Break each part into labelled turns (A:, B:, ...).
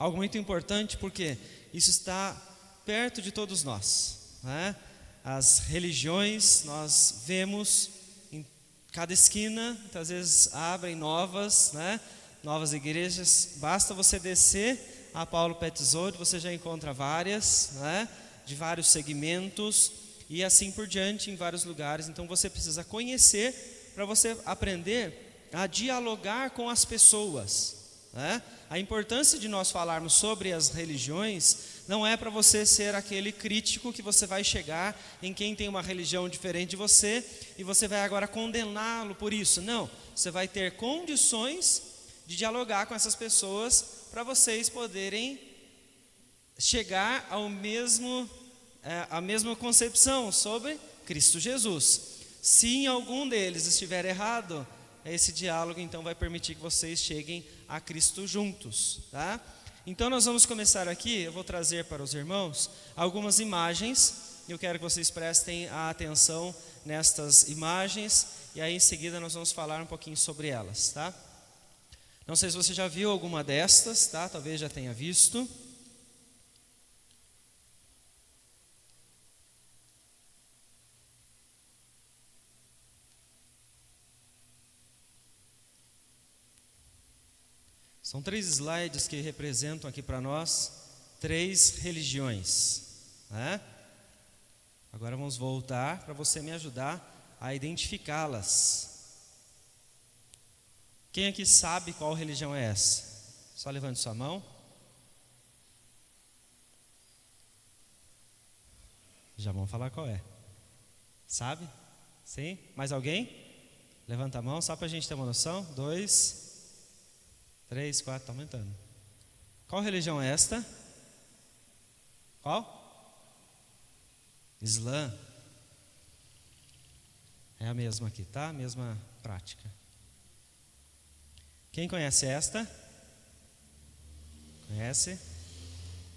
A: Algo muito importante, porque isso está perto de todos nós, né? As religiões nós vemos em cada esquina, muitas vezes abrem novas, né? Novas igrejas. Basta você descer a Paulo Pé Tesouro, você já encontra várias, né? De vários segmentos e assim por diante em vários lugares. Então você precisa conhecer para você aprender a dialogar com as pessoas, né? A importância de nós falarmos sobre as religiões não é para você ser aquele crítico que você vai chegar em quem tem uma religião diferente de você e você vai agora condená-lo por isso. Não, você vai ter condições de dialogar com essas pessoas para vocês poderem chegar ao mesmo, a mesma concepção sobre Cristo Jesus. Se em algum deles estiver errado, esse diálogo então vai permitir que vocês cheguem a Cristo juntos, tá? Então nós vamos começar aqui, eu vou trazer para os irmãos algumas imagens, eu quero que vocês prestem a atenção nestas imagens, e aí em seguida nós vamos falar um pouquinho sobre elas, tá? Não sei se você já viu alguma destas, tá? Talvez já tenha visto. São 3 slides que representam aqui para nós 3 religiões, né? Agora vamos voltar para você me ajudar a identificá-las. Quem aqui sabe qual religião é essa? Só levante sua mão. Já vão falar qual é. Sabe? Sim? Mais alguém? Levanta a mão só para a gente ter uma noção. 2, 3, 4, está aumentando. Qual religião é esta? Qual? Islã. É a mesma aqui, tá? A mesma prática. Quem conhece esta? Conhece?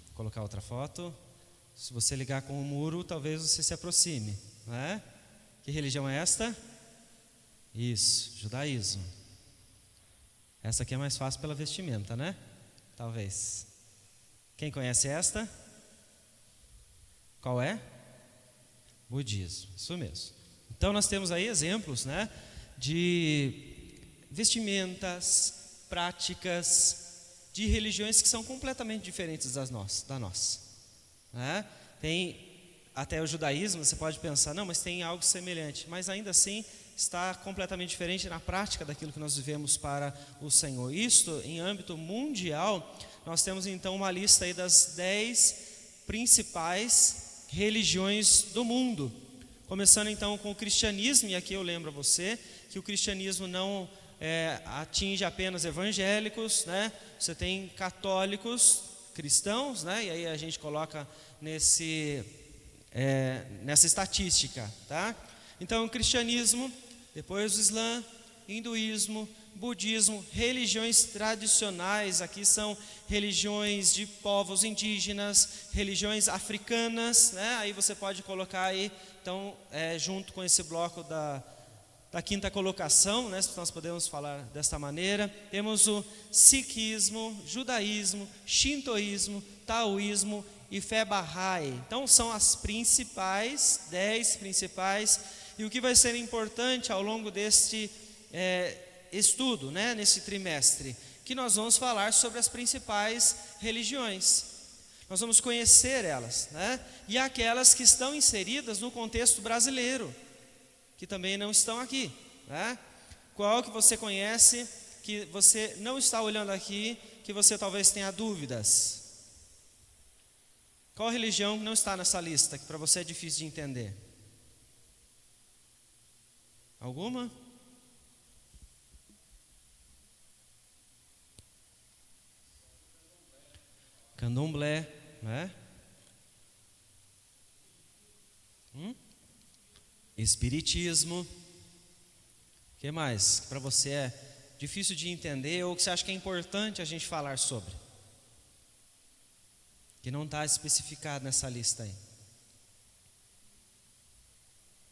A: Vou colocar outra foto. Se você ligar com o muro, talvez você se aproxime, né? Que religião é esta? Isso, judaísmo. Essa aqui é mais fácil pela vestimenta, né? Talvez. Quem conhece esta? Qual é? Budismo, isso mesmo. Então nós temos aí exemplos, né, de vestimentas, práticas de religiões que são completamente diferentes da nossa, né? Tem até o judaísmo, você pode pensar, não, mas tem algo semelhante, mas ainda assim está completamente diferente na prática daquilo que nós vivemos para o Senhor. Isto em âmbito mundial. Nós temos então uma lista aí das 10 principais religiões do mundo, começando então com o cristianismo. E aqui eu lembro a você que o cristianismo não atinge apenas evangélicos, né? Você tem católicos, cristãos, né? E aí a gente coloca nessa estatística, tá? Então o cristianismo, depois o Islã, hinduísmo, budismo, religiões tradicionais. Aqui são religiões de povos indígenas, religiões africanas, né? Aí você pode colocar aí, então, junto com esse bloco da quinta colocação, né? Se nós podemos falar desta maneira. Temos o sikhismo, judaísmo, shintoísmo, taoísmo e fé Bahá'í. Então são as principais, 10 principais. E o que vai ser importante ao longo deste estudo, né, nesse trimestre, que nós vamos falar sobre as principais religiões. Nós vamos conhecer elas, né, e aquelas que estão inseridas no contexto brasileiro, que também não estão aqui, né? Qual que você conhece, que você não está olhando aqui, que você talvez tenha dúvidas? Qual religião não está nessa lista, que para você é difícil de entender? Alguma? Candomblé, né? Espiritismo. O que mais? Que para você é difícil de entender ou que você acha que é importante a gente falar sobre? Que não está especificado nessa lista aí.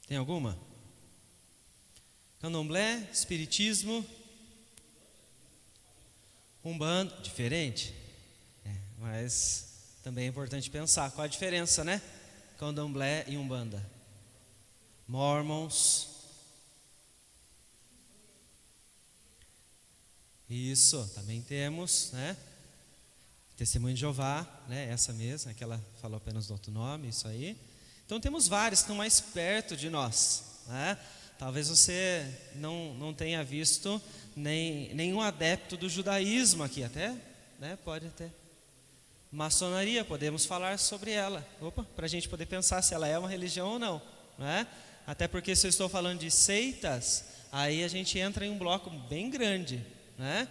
A: Tem alguma? Candomblé, espiritismo, Umbanda, diferente? Mas também é importante pensar qual a diferença, né? Candomblé e Umbanda. Mormons. Isso, também temos, né? Testemunho de Jeová, né? Essa mesma, que ela falou apenas do outro nome, isso aí. Então temos vários que estão mais perto de nós, né? Talvez você não tenha visto nenhum adepto do judaísmo aqui, até, né? Pode até. Maçonaria, podemos falar sobre ela. Para a gente poder pensar se ela é uma religião ou não, né? Até porque se eu estou falando de seitas, aí a gente entra em um bloco bem grande, né?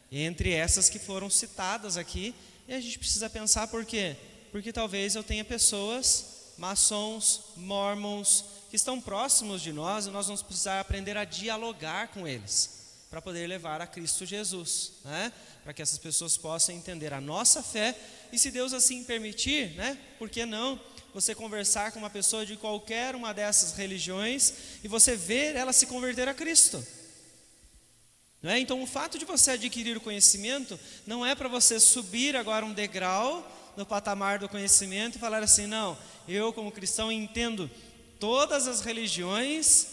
A: Entre essas que foram citadas aqui, e a gente precisa pensar por quê? Porque talvez eu tenha pessoas, maçons, mormons, que estão próximos de nós, e nós vamos precisar aprender a dialogar com eles, para poder levar a Cristo Jesus, né? Para que essas pessoas possam entender a nossa fé, e se Deus assim permitir, né? Por que não você conversar com uma pessoa de qualquer uma dessas religiões, e você ver ela se converter a Cristo? Não é? Então o fato de você adquirir o conhecimento, não é para você subir agora um degrau no patamar do conhecimento e falar assim, não, eu como cristão entendo todas as religiões,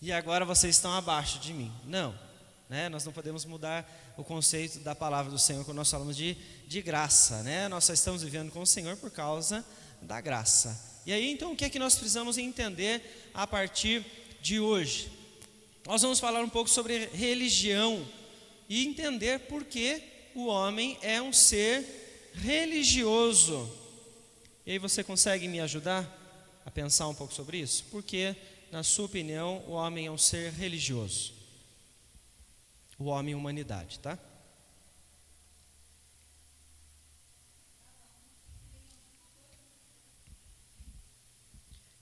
A: e agora vocês estão abaixo de mim. Não, né? Nós não podemos mudar o conceito da palavra do Senhor quando nós falamos de graça, né? Nós só estamos vivendo com o Senhor por causa da graça. E aí então o que é que nós precisamos entender a partir de hoje? Nós vamos falar um pouco sobre religião e entender por que o homem é um ser religioso. E aí você consegue me ajudar a pensar um pouco sobre isso? Por que, na sua opinião, o homem é um ser religioso? O homem e a humanidade, tá?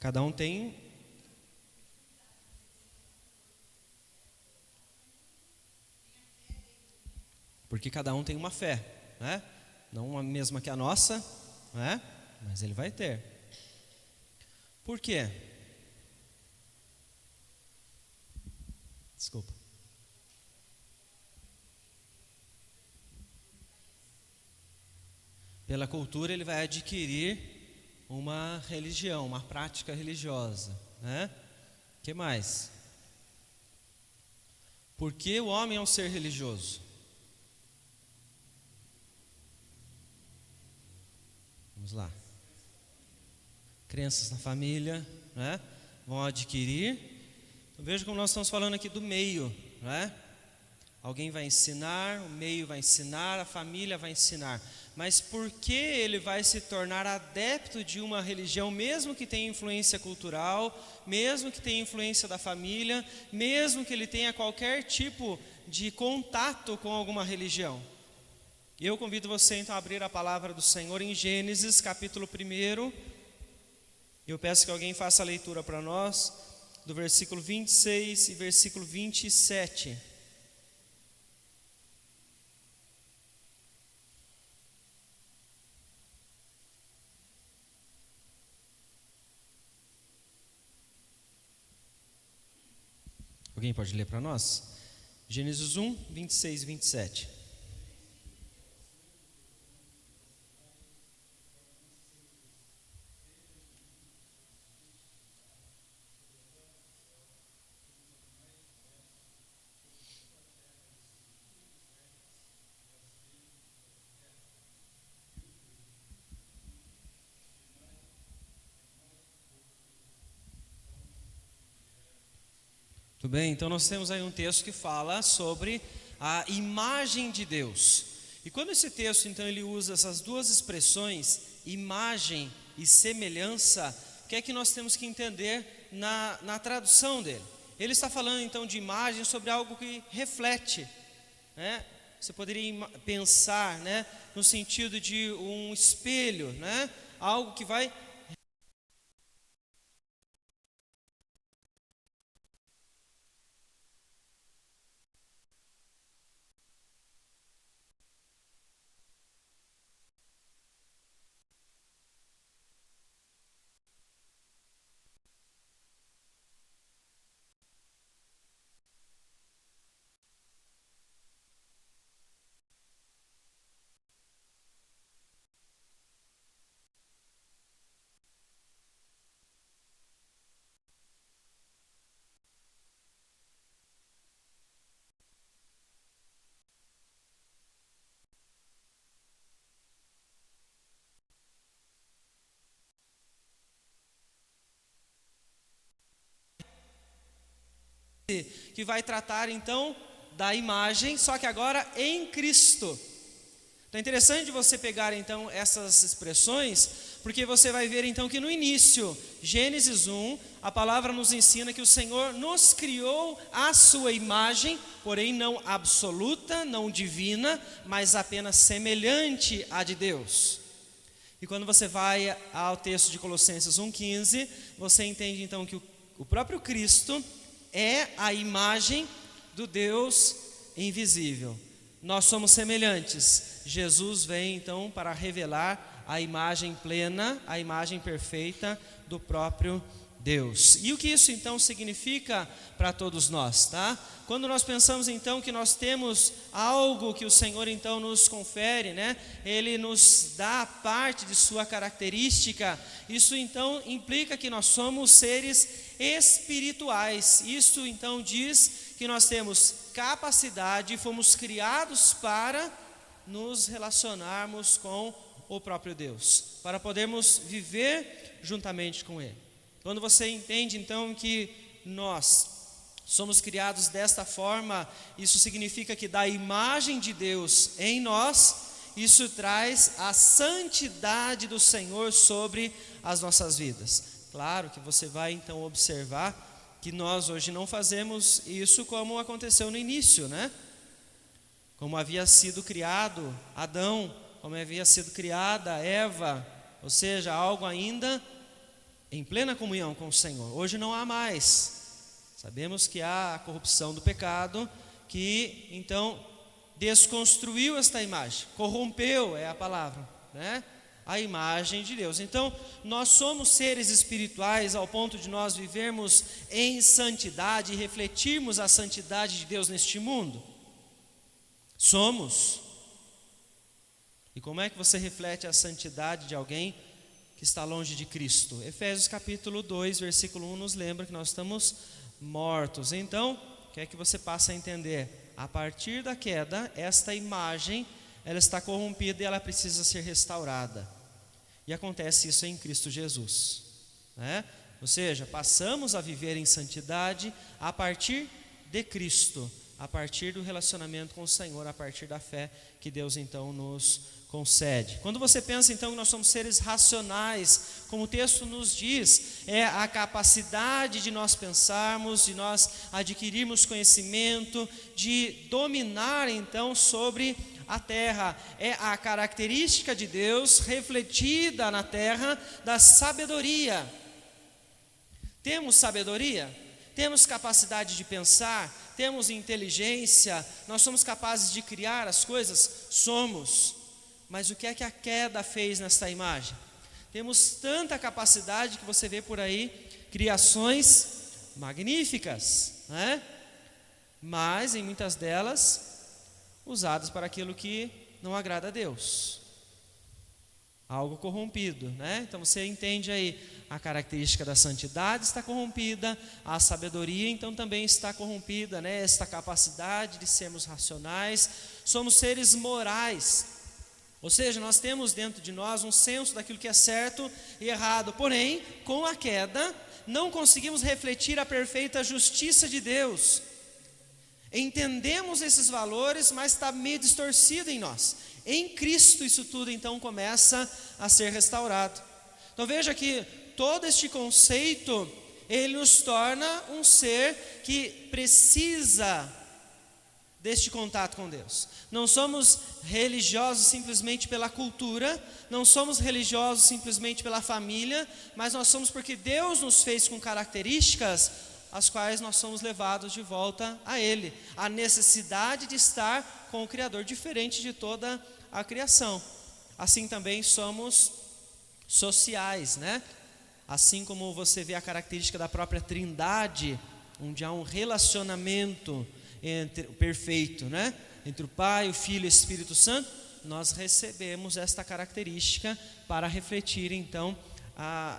A: Cada um tem... Porque cada um tem uma fé, né? Não a mesma que a nossa, né? Mas ele vai ter. Por quê? Desculpa. Pela cultura ele vai adquirir uma religião, uma prática religiosa, né? O que mais? Por que o homem é um ser religioso? Vamos lá. Crenças na família, né? Vão adquirir. Então, veja como nós estamos falando aqui do meio, né? Alguém vai ensinar, o meio vai ensinar, a família vai ensinar. Mas por que ele vai se tornar adepto de uma religião, mesmo que tenha influência cultural, mesmo que tenha influência da família, mesmo que ele tenha qualquer tipo de contato com alguma religião? Eu convido você então a abrir a palavra do Senhor em Gênesis capítulo 1. Eu peço que alguém faça a leitura para nós, do versículo 26 e versículo 27. Alguém pode ler para nós? Gênesis 1, 26 e 27. Tudo bem? Então nós temos aí um texto que fala sobre a imagem de Deus. E quando esse texto então ele usa essas duas expressões, imagem e semelhança, o que é que nós temos que entender na tradução dele? Ele está falando então de imagem sobre algo que reflete, né? Você poderia pensar, né, no sentido de um espelho, né? Algo que vai... que vai tratar então da imagem, só que agora em Cristo. Então é interessante você pegar então essas expressões, porque você vai ver então que no início, Gênesis 1, a palavra nos ensina que o Senhor nos criou à sua imagem, porém não absoluta, não divina, mas apenas semelhante à de Deus. E quando você vai ao texto de Colossenses 1,15, você entende então que o próprio Cristo é a imagem do Deus invisível. Nós somos semelhantes. Jesus vem então para revelar a imagem plena, a imagem perfeita do próprio Deus. E o que isso então significa para todos nós, tá? Quando nós pensamos então que nós temos algo que o Senhor então nos confere, né? Ele nos dá parte de sua característica. Isso então implica que nós somos seres espirituais. Isso então diz que nós temos capacidade, fomos criados para nos relacionarmos com o próprio Deus, para podermos viver juntamente com Ele. Quando você entende então que nós somos criados desta forma, isso significa que da imagem de Deus em nós, isso traz a santidade do Senhor sobre as nossas vidas. Claro que você vai então observar que nós hoje não fazemos isso como aconteceu no início, né? Como havia sido criado Adão, como havia sido criada Eva, ou seja, algo ainda em plena comunhão com o Senhor. Hoje não há mais. Sabemos que há a corrupção do pecado, que então desconstruiu esta imagem, corrompeu, é a palavra, né? A imagem de Deus. Então, nós somos seres espirituais ao ponto de nós vivermos em santidade e refletirmos a santidade de Deus neste mundo? Somos. E como é que você reflete a santidade de alguém que está longe de Cristo? Efésios capítulo 2, versículo 1 nos lembra que nós estamos mortos. Então, o que é que você passa a entender? A partir da queda, esta imagem, ela está corrompida e ela precisa ser restaurada. E acontece isso em Cristo Jesus, né? Ou seja, passamos a viver em santidade a partir de Cristo, a partir do relacionamento com o Senhor, a partir da fé que Deus então nos concede. Quando você pensa então que nós somos seres racionais, como o texto nos diz, é a capacidade de nós pensarmos, de nós adquirirmos conhecimento, de dominar então sobre a terra. É a característica de Deus refletida na terra da sabedoria. Temos sabedoria? Temos capacidade de pensar? Temos inteligência? Nós somos capazes de criar as coisas? Somos. Mas o que é que a queda fez nesta imagem? Temos tanta capacidade que você vê por aí criações magníficas, né? Mas em muitas delas usadas para aquilo que não agrada a Deus, algo corrompido, né? Então você entende aí, a característica da santidade está corrompida, a sabedoria então também está corrompida, né? Esta capacidade de sermos racionais, somos seres morais, ou seja, nós temos dentro de nós um senso daquilo que é certo e errado, porém, com a queda, não conseguimos refletir a perfeita justiça de Deus. Entendemos esses valores, mas está meio distorcido em nós. Em Cristo isso tudo então começa a ser restaurado. Então veja que todo este conceito, ele nos torna um ser que precisa deste contato com Deus. Não somos religiosos simplesmente pela cultura, não somos religiosos simplesmente pela família, mas nós somos porque Deus nos fez com características as quais nós somos levados de volta a Ele. A necessidade de estar com o Criador, diferente de toda a criação. Assim também somos sociais, né? Assim como você vê a característica da própria Trindade, onde há um relacionamento perfeito, né? Entre o Pai, o Filho e o Espírito Santo, nós recebemos esta característica para refletir então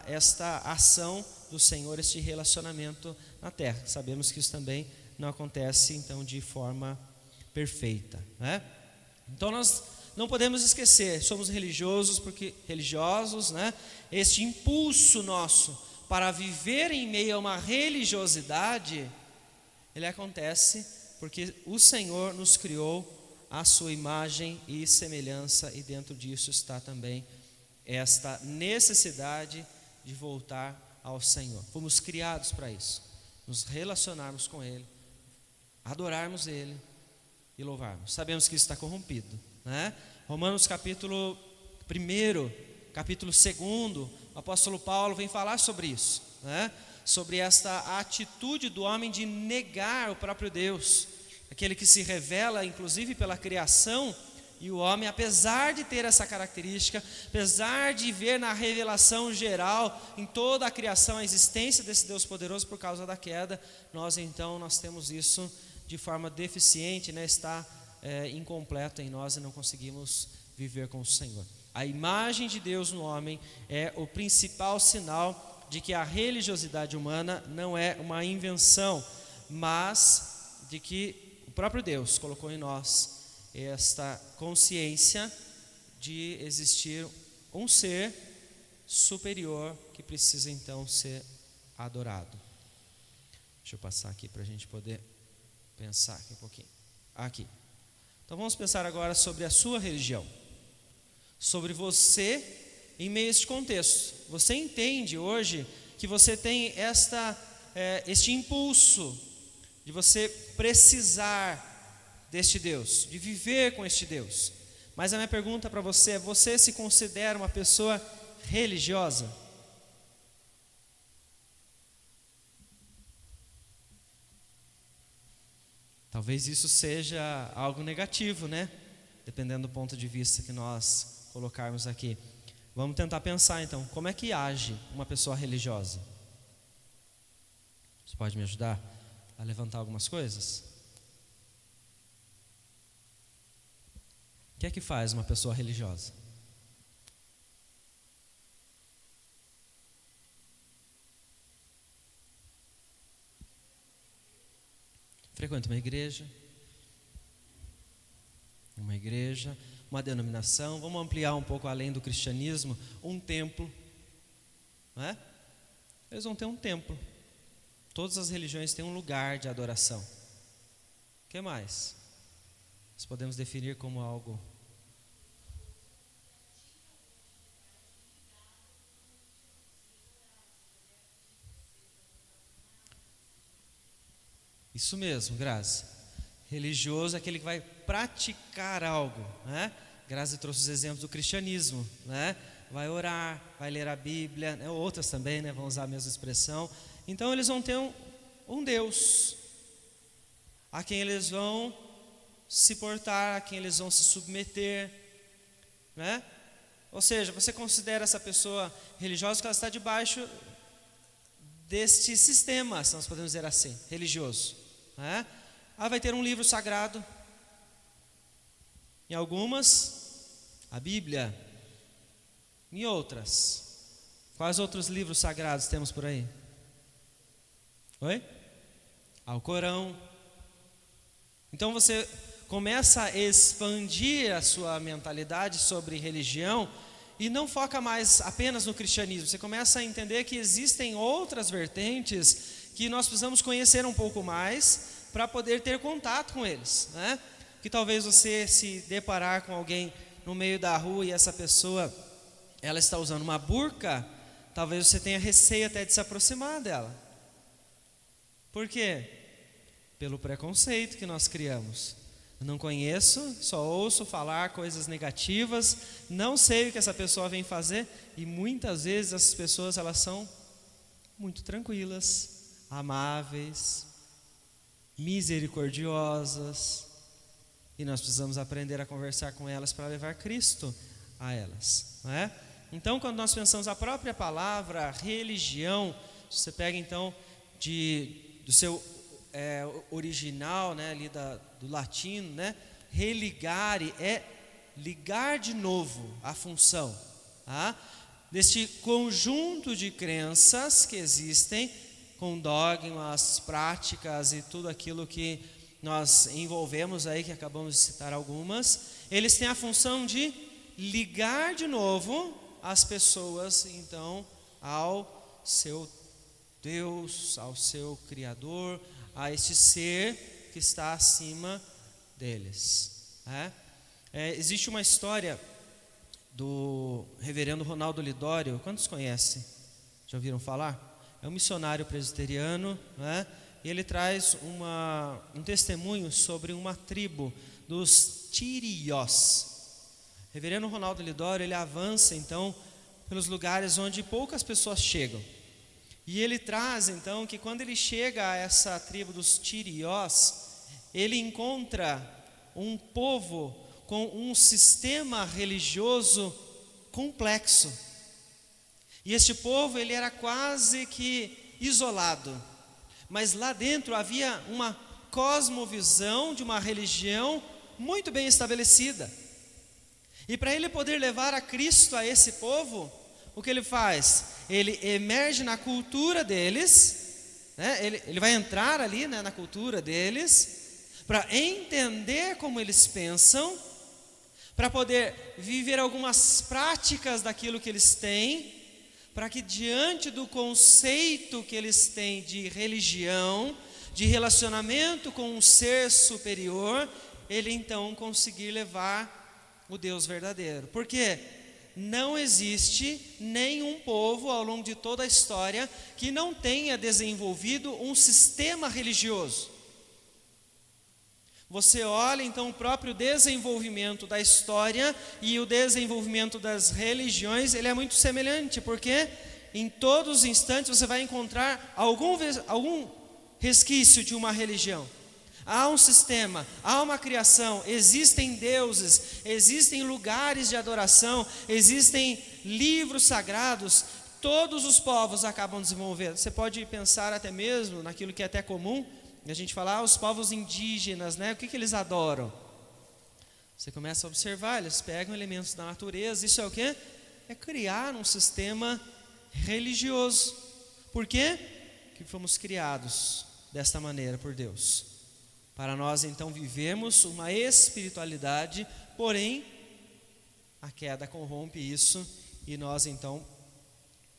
A: esta ação do Senhor, este relacionamento na terra. Sabemos que isso também não acontece então de forma perfeita, né? Então nós não podemos esquecer, somos religiosos, né? Este impulso nosso para viver em meio a uma religiosidade ele acontece porque o Senhor nos criou à sua imagem e semelhança, e dentro disso está também esta necessidade de voltar ao Senhor. Fomos criados para isso, nos relacionarmos com Ele, adorarmos Ele e louvarmos. Sabemos que isso está corrompido, né? Romanos capítulo 1, capítulo 2, o apóstolo Paulo vem falar sobre isso, né? Sobre esta atitude do homem de negar o próprio Deus, aquele que se revela inclusive pela criação. E o homem, apesar de ter essa característica, apesar de ver na revelação geral, em toda a criação, a existência desse Deus poderoso, por causa da queda, nós temos isso de forma deficiente, né? Está incompleto em nós e não conseguimos viver com o Senhor. A imagem de Deus no homem é o principal sinal de que a religiosidade humana não é uma invenção, mas de que o próprio Deus colocou em nós esta consciência de existir um ser superior que precisa então ser adorado. Deixa eu passar aqui para a gente poder pensar aqui um pouquinho. Aqui. Então vamos pensar agora sobre a sua religião, sobre você em meio a este contexto. Você entende hoje que você tem este impulso de você precisar deste Deus, de viver com este Deus. Mas a minha pergunta para você é: você se considera uma pessoa religiosa? Talvez isso seja algo negativo, né? Dependendo do ponto de vista que nós colocarmos aqui. Vamos tentar pensar então, como é que age uma pessoa religiosa? Você pode me ajudar a levantar algumas coisas? O que é que faz uma pessoa religiosa? Frequenta uma igreja, uma denominação. Vamos ampliar um pouco além do cristianismo, um templo, não é? Eles vão ter um templo. Todas as religiões têm um lugar de adoração. O que mais? Nós podemos definir como algo. Isso mesmo, Grazi. Religioso é aquele que vai praticar algo, né? Grazi trouxe os exemplos do cristianismo, né? Vai orar, vai ler a Bíblia, né? Outras também, né? Vão usar a mesma expressão. Então eles vão ter um Deus a quem eles vão se portar, a quem eles vão se submeter, né? Ou seja, você considera essa pessoa religiosa que ela está debaixo deste sistema, se nós podemos dizer assim, religioso, né? Ela vai ter um livro sagrado, em algumas, a Bíblia, em outras, quais outros livros sagrados temos por aí? Oi? Ao Corão. Então você começa a expandir a sua mentalidade sobre religião e não foca mais apenas no cristianismo. Você começa a entender que existem outras vertentes que nós precisamos conhecer um pouco mais para poder ter contato com eles, né? Que talvez você se deparar com alguém no meio da rua e essa pessoa, ela está usando uma burca, talvez você tenha receio até de se aproximar dela. Por quê? Pelo preconceito que nós criamos. Eu não conheço, só ouço falar coisas negativas, não sei o que essa pessoa vem fazer, e muitas vezes essas pessoas, elas são muito tranquilas, amáveis, misericordiosas, e nós precisamos aprender a conversar com elas para levar Cristo a elas, não é? Então, quando nós pensamos a própria palavra religião, você pega então do seu original, né, ali do latino, né, religare é ligar de novo a função, tá? Deste conjunto de crenças que existem, com dogmas, práticas e tudo aquilo que nós envolvemos aí, que acabamos de citar algumas, eles têm a função de ligar de novo as pessoas então ao seu Deus, ao seu Criador, a este ser que está acima deles. Existe uma história do reverendo Ronaldo Lidório. Quantos conhecem? Já ouviram falar? É um missionário presbiteriano, e ele traz um testemunho sobre uma tribo dos Tiriós. Reverendo Ronaldo Lidório, ele avança então pelos lugares onde poucas pessoas chegam. E ele traz então que quando ele chega a essa tribo dos Tiriós, ele encontra um povo com um sistema religioso complexo. E este povo, ele era quase que isolado. Mas lá dentro havia uma cosmovisão de uma religião muito bem estabelecida. E para ele poder levar a Cristo a esse povo, o que ele faz? Ele emerge na cultura deles, ele vai entrar ali, na cultura deles, para entender como eles pensam, para poder viver algumas práticas daquilo que eles têm, para que diante do conceito que eles têm de religião, de relacionamento com um ser superior, ele então conseguir levar o Deus verdadeiro. Porque não existe nenhum povo ao longo de toda a história que não tenha desenvolvido um sistema religioso. Você olha então o próprio desenvolvimimento da história e o desenvolvimento das religiões, ele é muito semelhante, porque em todos os instantes você vai encontrar algum resquício de uma religião. Há um sistema, há uma criação, existem deuses, existem lugares de adoração, existem livros sagrados, todos os povos acabam desenvolvendo. Você pode pensar até mesmo naquilo que é até comum, a gente falar, os povos indígenas, o que eles adoram? Você começa a observar, eles pegam elementos da natureza, isso é o quê? É criar um sistema religioso. Por quê? Que fomos criados desta maneira por Deus. Para nós então vivemos uma espiritualidade, porém a queda corrompe isso e nós então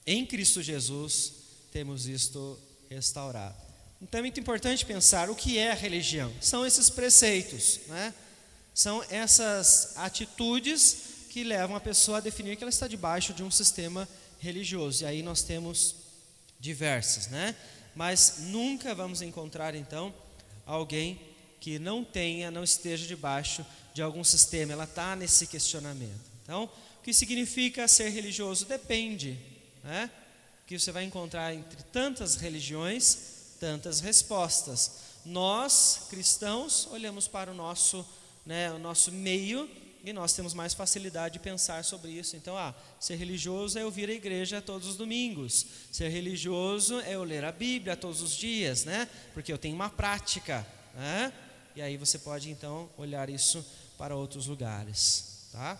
A: em Cristo Jesus temos isto restaurado. Então é muito importante pensar o que é a religião. São esses preceitos, São essas atitudes que levam a pessoa a definir que ela está debaixo de um sistema religioso. E aí nós temos diversas, Mas nunca vamos encontrar então alguém que não esteja debaixo de algum sistema. Ela está nesse questionamento. Então, o que significa ser religioso? Depende, que você vai encontrar entre tantas religiões, tantas respostas. Nós, cristãos, olhamos para o nosso meio e nós temos mais facilidade de pensar sobre isso. Então, ser religioso é eu vir à igreja todos os domingos. Ser religioso é eu ler a Bíblia todos os dias, Porque eu tenho uma prática, E aí você pode então olhar isso para outros lugares, tá?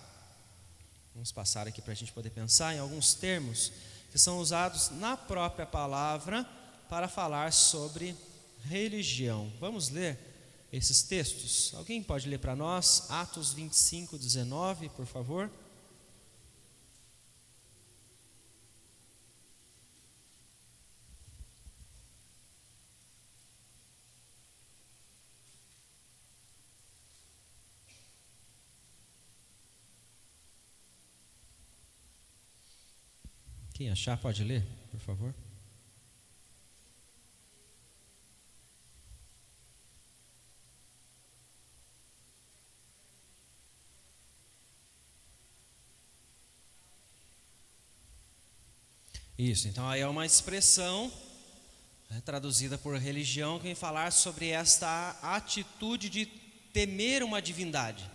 A: Vamos passar aqui para a gente poder pensar em alguns termos que são usados na própria palavra para falar sobre religião. Vamos ler esses textos? Alguém pode ler para nós? Atos 25, 19, por favor. Quem achar pode ler, por favor. Isso, então aí é uma expressão traduzida por religião, que vem falar sobre esta atitude de temer uma divindade,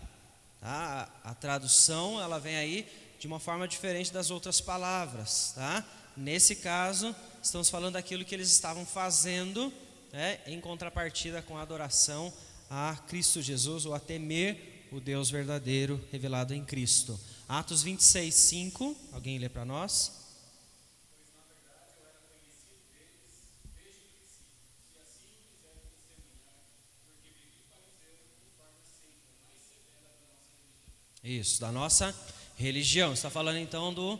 A: tá? A tradução, ela vem aí de uma forma diferente das outras palavras, tá? Nesse caso, estamos falando daquilo que eles estavam fazendo, em contrapartida com a adoração a Cristo Jesus, ou a temer o Deus verdadeiro revelado em Cristo. Atos 26, 5, alguém lê para nós? Isso, da nossa religião. Está falando então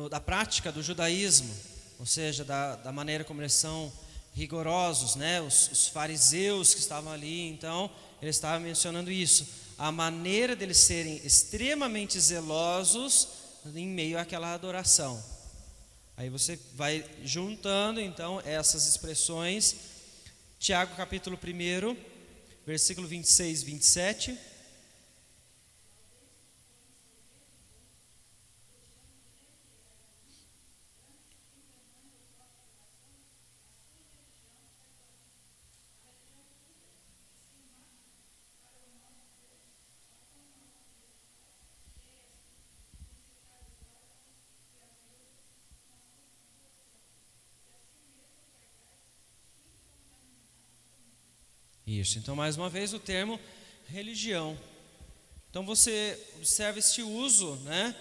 A: da prática do judaísmo, ou seja, da maneira como eles são rigorosos, né? Os fariseus que estavam ali, então, ele estava mencionando isso, a maneira deles serem extremamente zelosos em meio àquela adoração. Aí você vai juntando, então, essas expressões. Tiago capítulo 1, versículo 26 e 27. Isso, então mais uma vez o termo religião. Então você observa este uso, né,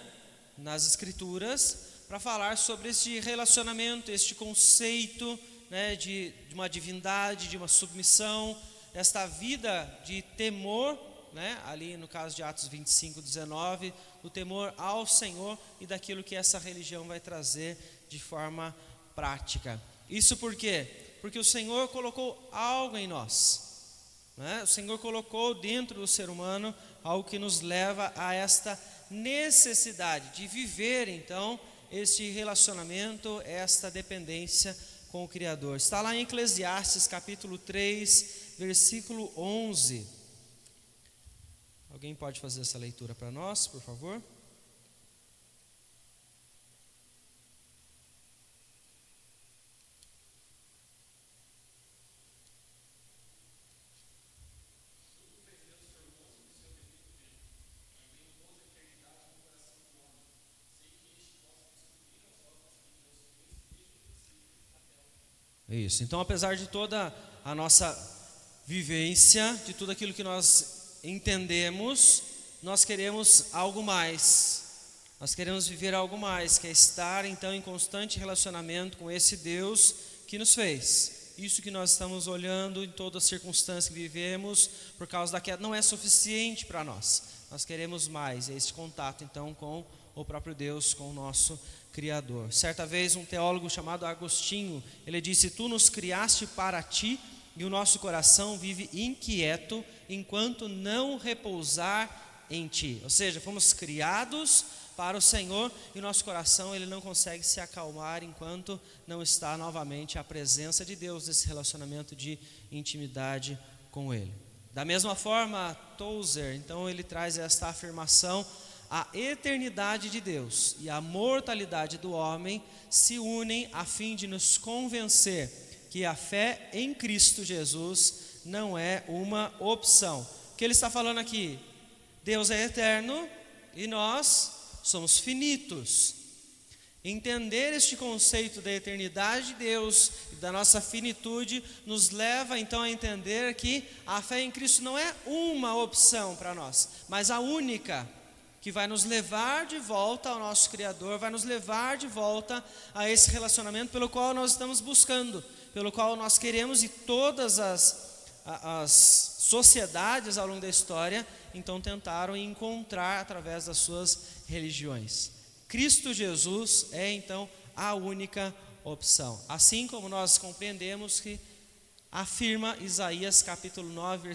A: nas escrituras para falar sobre este relacionamento, este conceito, né, de uma divindade, de uma submissão, esta vida de temor, né, ali no caso de Atos 25:19, o temor ao Senhor e daquilo que essa religião vai trazer de forma prática. Isso por quê? Porque o Senhor colocou algo em nós. O Senhor colocou dentro do ser humano algo que nos leva a esta necessidade de viver, então, este relacionamento, esta dependência com o Criador. Está lá em Eclesiastes capítulo 3, versículo 11. Alguém pode fazer essa leitura para nós, por favor? Isso, então apesar de toda a nossa vivência, de tudo aquilo que nós entendemos, nós queremos algo mais, nós queremos viver algo mais, que é estar então em constante relacionamento com esse Deus que nos fez. Isso que nós estamos olhando em todas as circunstâncias que vivemos, por causa da queda, não é suficiente para nós, nós queremos mais, é esse contato então com o próprio Deus, com o nosso Criador. Certa vez um teólogo chamado Agostinho, ele disse: tu nos criaste para ti e o nosso coração vive inquieto enquanto não repousar em ti. Ou seja, fomos criados para o Senhor e o nosso coração ele não consegue se acalmar enquanto não está novamente a presença de Deus, esse relacionamento de intimidade com Ele. Da mesma forma, Tozer, então ele traz esta afirmação: a eternidade de Deus e a mortalidade do homem se unem a fim de nos convencer que a fé em Cristo Jesus não é uma opção. O que ele está falando aqui? Deus é eterno e nós somos finitos. Entender este conceito da eternidade de Deus e da nossa finitude nos leva então a entender que a fé em Cristo não é uma opção para nós, mas a única, que vai nos levar de volta ao nosso Criador, vai nos levar de volta a esse relacionamento pelo qual nós estamos buscando, pelo qual nós queremos, e todas as sociedades ao longo da história então tentaram encontrar através das suas religiões. Cristo Jesus é então a única opção, assim como nós compreendemos que afirma Isaías capítulo 9,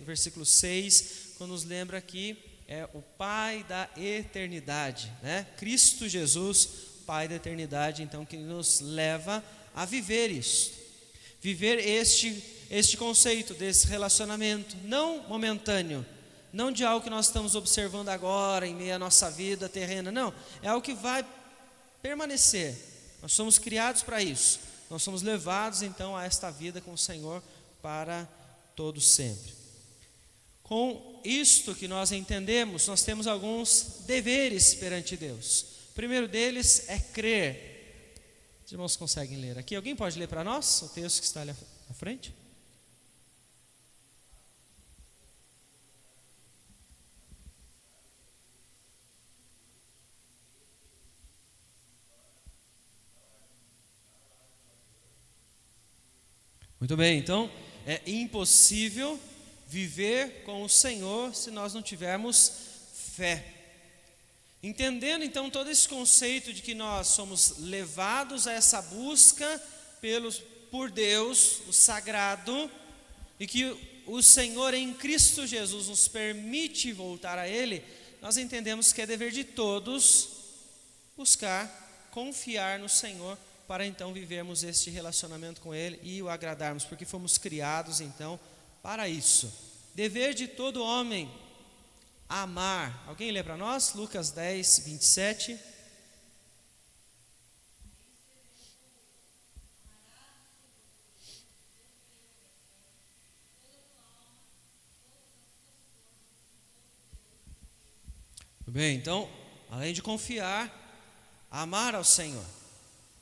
A: versículo 6, quando nos lembra que é o Pai da eternidade, né? Cristo Jesus, Pai da eternidade, então, que nos leva a viver isso, viver este conceito desse relacionamento, não momentâneo, não de algo que nós estamos observando agora em meio à nossa vida terrena, não, é algo que vai permanecer. Nós somos criados para isso, nós somos levados então a esta vida com o Senhor para todo sempre. Com isto que nós entendemos, nós temos alguns deveres perante Deus. O primeiro deles é crer. Os irmãos conseguem ler aqui? Alguém pode ler para nós o texto que está ali à frente? Muito bem, então é impossível viver com o Senhor se nós não tivermos fé. Entendendo então todo esse conceito de que nós somos levados a essa busca por Deus, o sagrado, e que o Senhor em Cristo Jesus nos permite voltar a Ele, nós entendemos que é dever de todos buscar, confiar no Senhor, para então vivermos este relacionamento com Ele e o agradarmos, porque fomos criados então para isso. Dever de todo homem, amar. Alguém lê para nós? Lucas 10, 27. Muito bem, então, além de confiar, amar ao Senhor.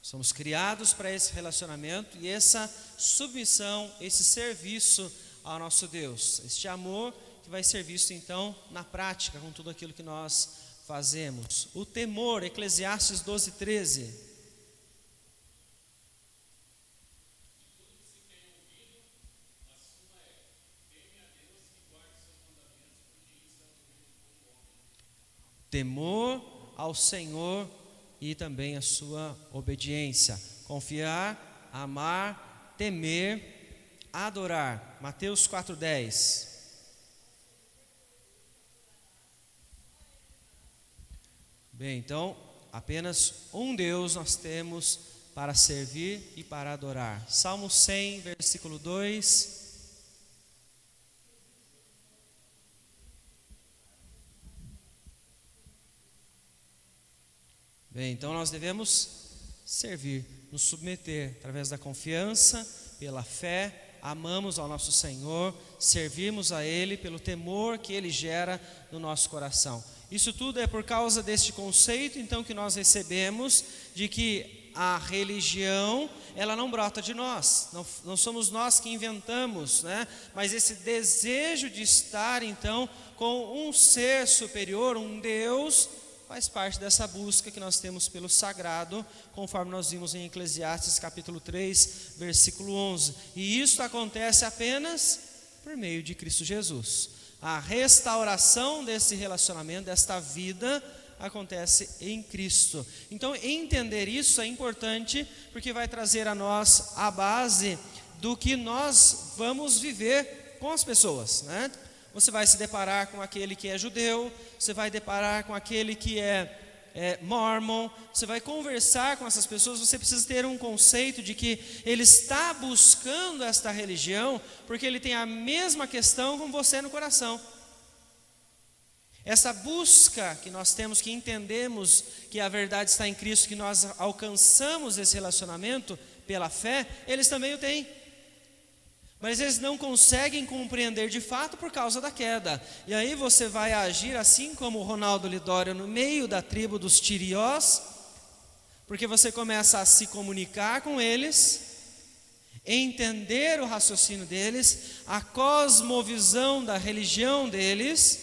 A: Somos criados para esse relacionamento e essa submissão, esse serviço ao nosso Deus. Este amor que vai ser visto então na prática com tudo aquilo que nós fazemos. O temor, Eclesiastes 12, 13. Temor ao Senhor e também a sua obediência. Confiar, amar, temer, adorar. Mateus 4:10. Bem, então, apenas um Deus nós temos para servir e para adorar. Salmo 100, versículo 2. Bem, então nós devemos servir, nos submeter através da confiança, pela fé, amamos ao nosso Senhor, servimos a Ele pelo temor que Ele gera no nosso coração. Isso tudo é por causa deste conceito então que nós recebemos de que a religião, ela não brota de nós, não somos nós que inventamos, né? Mas esse desejo de estar então com um ser superior, um Deus, faz parte dessa busca que nós temos pelo sagrado, conforme nós vimos em Eclesiastes capítulo 3, versículo 11. E isso acontece apenas por meio de Cristo Jesus. A restauração desse relacionamento, desta vida, acontece em Cristo. Então, entender isso é importante, porque vai trazer a nós a base do que nós vamos viver com as pessoas, né? Você vai se deparar com aquele que é judeu, você vai deparar com aquele que é mormon, você vai conversar com essas pessoas, você precisa ter um conceito de que ele está buscando esta religião, porque ele tem a mesma questão com você no coração. Essa busca que nós temos, que entendemos que a verdade está em Cristo, que nós alcançamos esse relacionamento pela fé, eles também o têm. Mas eles não conseguem compreender de fato por causa da queda. E aí você vai agir assim como o Ronaldo Lidório no meio da tribo dos Tiriós, porque você começa a se comunicar com eles, entender o raciocínio deles, a cosmovisão da religião deles,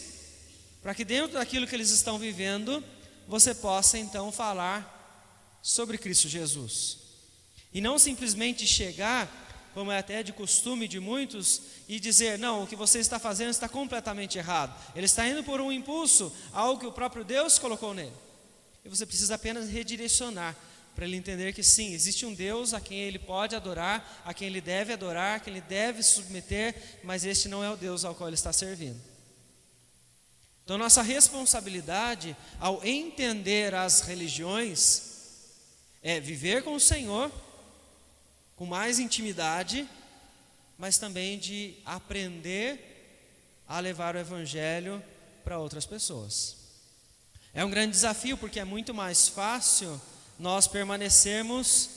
A: para que dentro daquilo que eles estão vivendo, você possa então falar sobre Cristo Jesus. E não simplesmente chegar, como é até de costume de muitos, e dizer, não, o que você está fazendo está completamente errado. Ele está indo por um impulso, algo que o próprio Deus colocou nele. E você precisa apenas redirecionar, para ele entender que sim, existe um Deus a quem ele pode adorar, a quem ele deve submeter, mas este não é o Deus ao qual ele está servindo. Então nossa responsabilidade, ao entender as religiões, é viver com o Senhor, com mais intimidade, mas também de aprender a levar o Evangelho para outras pessoas. É um grande desafio, porque é muito mais fácil nós permanecermos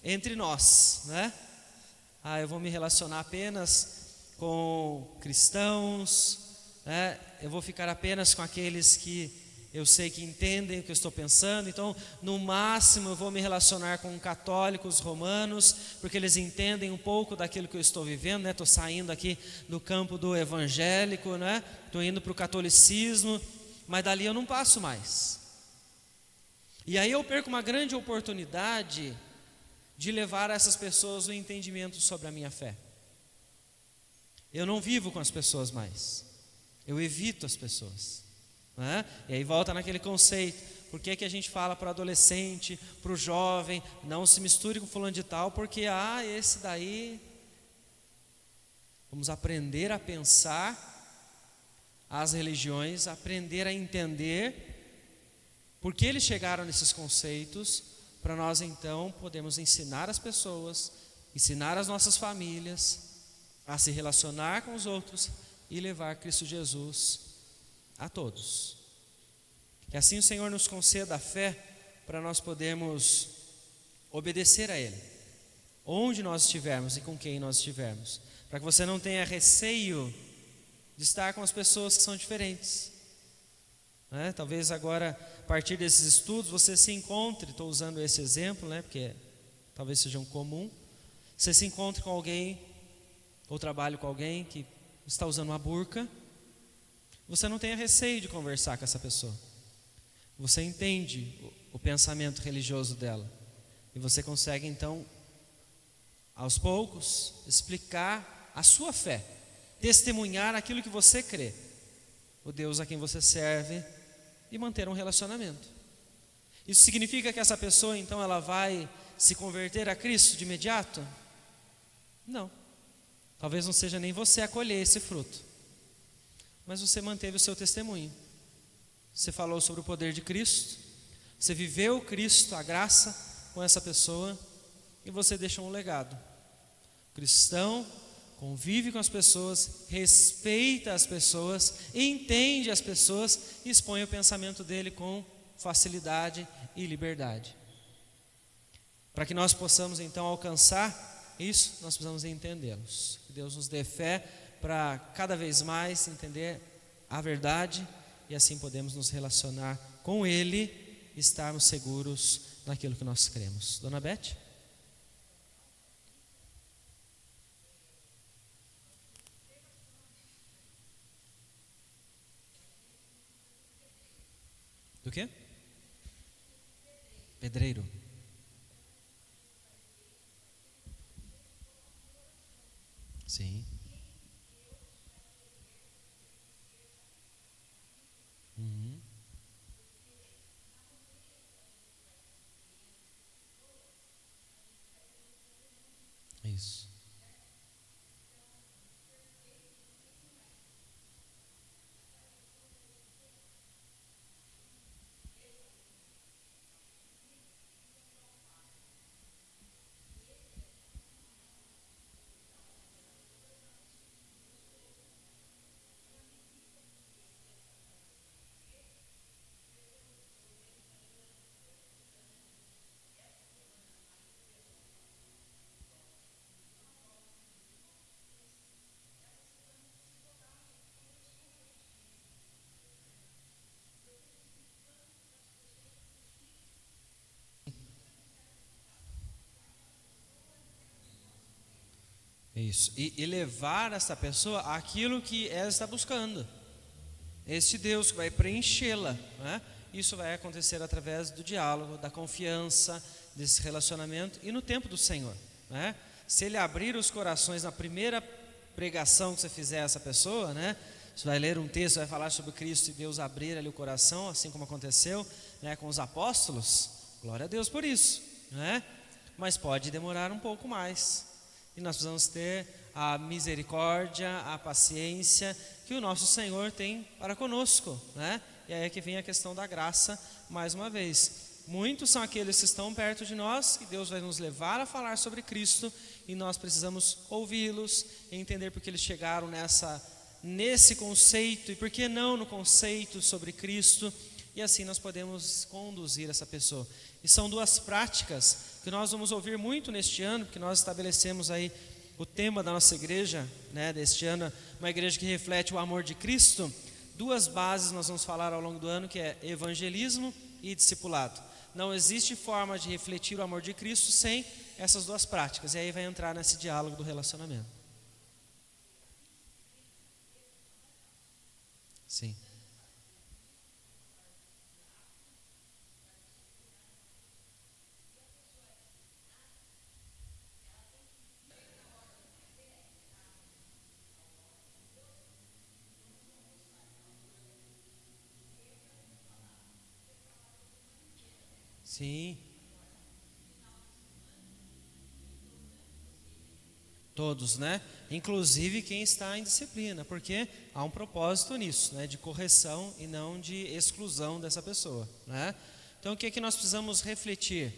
A: entre nós, né? Eu vou me relacionar apenas com cristãos, né? Eu vou ficar apenas com aqueles que eu sei que entendem o que eu estou pensando, então no máximo eu vou me relacionar com católicos romanos, porque eles entendem um pouco daquilo que eu estou vivendo, né? Estou saindo aqui do campo do evangélico, né? Estou indo para o catolicismo, mas dali eu não passo mais. E aí eu perco uma grande oportunidade de levar essas pessoas o entendimento sobre a minha fé. Eu não vivo com as pessoas mais, eu evito as pessoas. E aí volta naquele conceito, por que a gente fala para o adolescente, para o jovem, não se misture com fulano de tal, porque esse daí. Vamos aprender a pensar as religiões, aprender a entender por que eles chegaram nesses conceitos, para nós então podermos ensinar as pessoas, ensinar as nossas famílias a se relacionar com os outros e levar Cristo Jesus a todos. Que assim o Senhor nos conceda a fé para nós podermos obedecer a Ele, onde nós estivermos e com quem nós estivermos, para que você não tenha receio de estar com as pessoas que são diferentes, né? Talvez agora, a partir desses estudos, você se encontre, estou usando esse exemplo, né, porque talvez seja um comum, você se encontre com alguém, ou trabalhe com alguém que está usando uma burca, você não tenha receio de conversar com essa pessoa, você entende o pensamento religioso dela, e você consegue então, aos poucos, explicar a sua fé, testemunhar aquilo que você crê, o Deus a quem você serve, e manter um relacionamento. Isso significa que essa pessoa então ela vai se converter a Cristo de imediato? Não. Talvez não seja nem você a colher esse fruto, mas você manteve o seu testemunho. Você falou sobre o poder de Cristo, você viveu Cristo, a graça com essa pessoa, e você deixou um legado. O cristão convive com as pessoas, respeita as pessoas, entende as pessoas e expõe o pensamento dele com facilidade e liberdade. Para que nós possamos então alcançar isso, nós precisamos entendê-los. Que Deus nos dê fé para cada vez mais entender a verdade e assim podemos nos relacionar com Ele e estarmos seguros naquilo que nós cremos. Dona Beth? Do quê? Pedreiro. Sim. Uhum. Isso. Isso. E levar essa pessoa àquilo que ela está buscando. Este Deus que vai preenchê-la, né? Isso vai acontecer através do diálogo, da confiança, desse relacionamento e no tempo do Senhor, né? Se Ele abrir os corações na primeira pregação que você fizer a essa pessoa, né? Você vai ler um texto, vai falar sobre Cristo e Deus abrir ali o coração, assim como aconteceu, né, com os apóstolos. Glória a Deus por isso, né? Mas pode demorar um pouco mais. E nós precisamos ter a misericórdia, a paciência que o nosso Senhor tem para conosco, né? E aí é que vem a questão da graça mais uma vez. Muitos são aqueles que estão perto de nós, que Deus vai nos levar a falar sobre Cristo, e nós precisamos ouvi-los e entender porque eles chegaram nesse conceito, e por que não no conceito sobre Cristo, e assim nós podemos conduzir essa pessoa. E são duas práticas que nós vamos ouvir muito neste ano, porque nós estabelecemos aí o tema da nossa igreja, né, deste ano, uma igreja que reflete o amor de Cristo. Duas bases nós vamos falar ao longo do ano, que é evangelismo e discipulado. Não existe forma de refletir o amor de Cristo sem essas duas práticas, e aí vai entrar nesse diálogo do relacionamento. Sim. Sim. Todos, né? Inclusive quem está em disciplina, porque há um propósito nisso, né? De correção e não de exclusão dessa pessoa, né? Então o que é que nós precisamos refletir?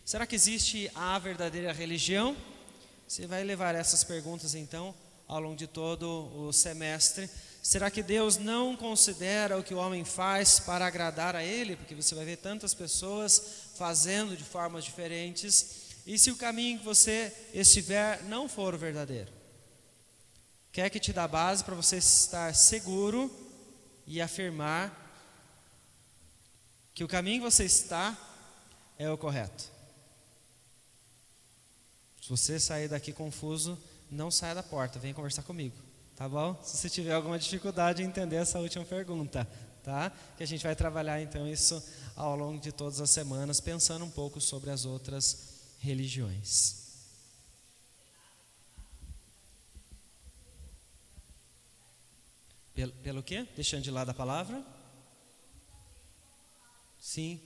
A: Será que existe a verdadeira religião? Você vai levar essas perguntas então ao longo de todo o semestre. Será que Deus não considera o que o homem faz para agradar a Ele? Porque você vai ver tantas pessoas fazendo de formas diferentes. E se o caminho que você estiver não for o verdadeiro? Quer que te dá base para você estar seguro e afirmar que o caminho que você está é o correto. Se você sair daqui confuso, não saia da porta, venha conversar comigo, tá bom? Se você tiver alguma dificuldade em entender essa última pergunta, tá? Que a gente vai trabalhar então isso ao longo de todas as semanas, pensando um pouco sobre as outras religiões. Pelo quê? Deixando de lado a palavra? Sim.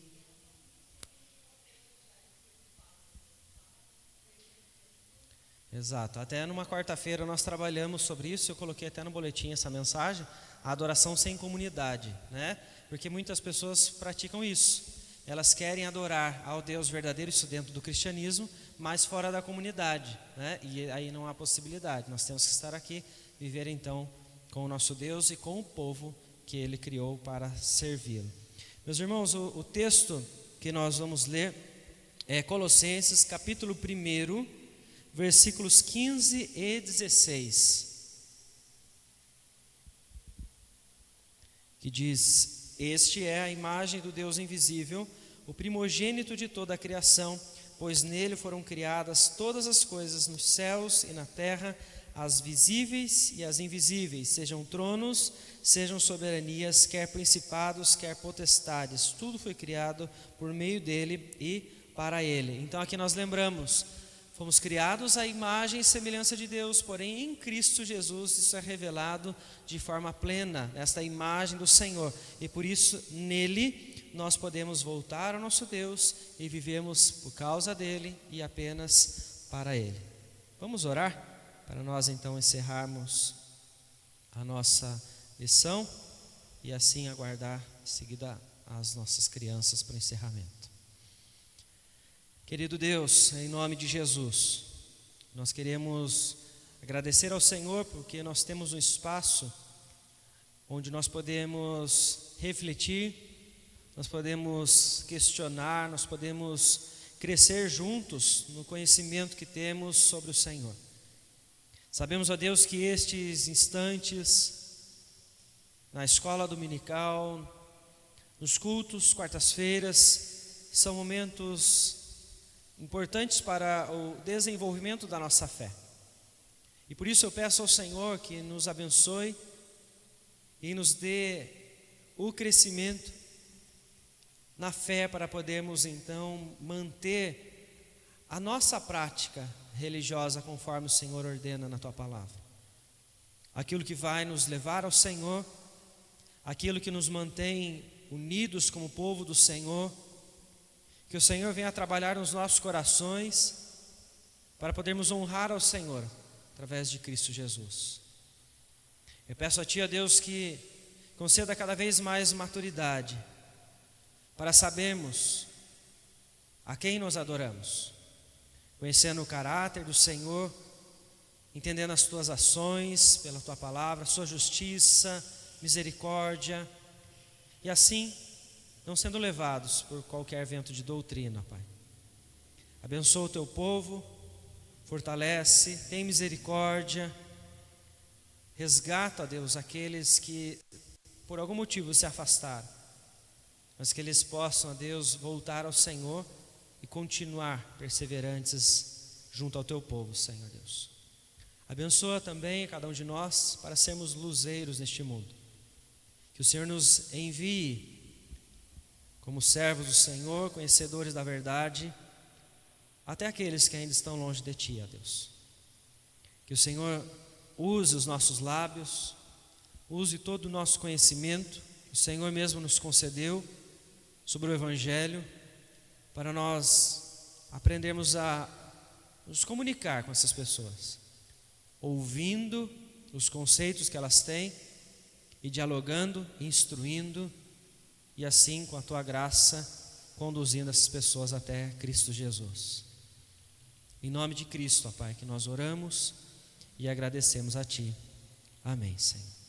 A: Exato. Até numa quarta-feira nós trabalhamos sobre isso. Eu coloquei até no boletim essa mensagem: a adoração sem comunidade, né? Porque muitas pessoas praticam isso. Elas querem adorar ao Deus verdadeiro, isso dentro do cristianismo, mas fora da comunidade, né? E aí não há possibilidade. Nós temos que estar aqui, viver então com o nosso Deus e com o povo que Ele criou para servi-lo. Meus irmãos, o texto que nós vamos ler é Colossenses capítulo 1, versículos 15 e 16, que diz: Este é a imagem do Deus invisível, o primogênito de toda a criação, pois nele foram criadas todas as coisas nos céus e na terra, as visíveis e as invisíveis, sejam tronos, sejam soberanias, quer principados, quer potestades, tudo foi criado por meio dele e para ele. Então aqui nós lembramos, fomos criados à imagem e semelhança de Deus, porém em Cristo Jesus isso é revelado de forma plena, esta imagem do Senhor, e por isso nele nós podemos voltar ao nosso Deus e vivemos por causa dele e apenas para ele. Vamos orar para nós então encerrarmos a nossa lição e assim aguardar em seguida as nossas crianças para o encerramento. Querido Deus, em nome de Jesus, nós queremos agradecer ao Senhor porque nós temos um espaço onde nós podemos refletir, nós podemos questionar, nós podemos crescer juntos no conhecimento que temos sobre o Senhor. Sabemos, ó Deus, que estes instantes na escola dominical, nos cultos, quartas-feiras, são momentos importantes para o desenvolvimento da nossa fé. E por isso eu peço ao Senhor que nos abençoe e nos dê o crescimento na fé para podermos então manter a nossa prática religiosa conforme o Senhor ordena na Tua palavra. Aquilo que vai nos levar ao Senhor, aquilo que nos mantém unidos como povo do Senhor, que o Senhor venha trabalhar nos nossos corações para podermos honrar ao Senhor através de Cristo Jesus. Eu peço a Ti, ó Deus, que conceda cada vez mais maturidade para sabermos a quem nós adoramos, conhecendo o caráter do Senhor, entendendo as Tuas ações pela Tua palavra, Sua justiça, misericórdia, e assim não sendo levados por qualquer vento de doutrina, Pai. Abençoa o Teu povo, fortalece, tem misericórdia, resgata, Deus, aqueles que por algum motivo se afastaram, mas que eles possam, Deus, voltar ao Senhor e continuar perseverantes junto ao Teu povo, Senhor Deus. Abençoa também cada um de nós para sermos luzeiros neste mundo. Que o Senhor nos envie como servos do Senhor, conhecedores da verdade, até aqueles que ainda estão longe de Ti, ó Deus. Que o Senhor use os nossos lábios, use todo o nosso conhecimento, que o Senhor mesmo nos concedeu sobre o Evangelho, para nós aprendermos a nos comunicar com essas pessoas, ouvindo os conceitos que elas têm e dialogando, instruindo, e assim, com a tua graça, conduzindo essas pessoas até Cristo Jesus. Em nome de Cristo, ó Pai, que nós oramos e agradecemos a Ti. Amém, Senhor.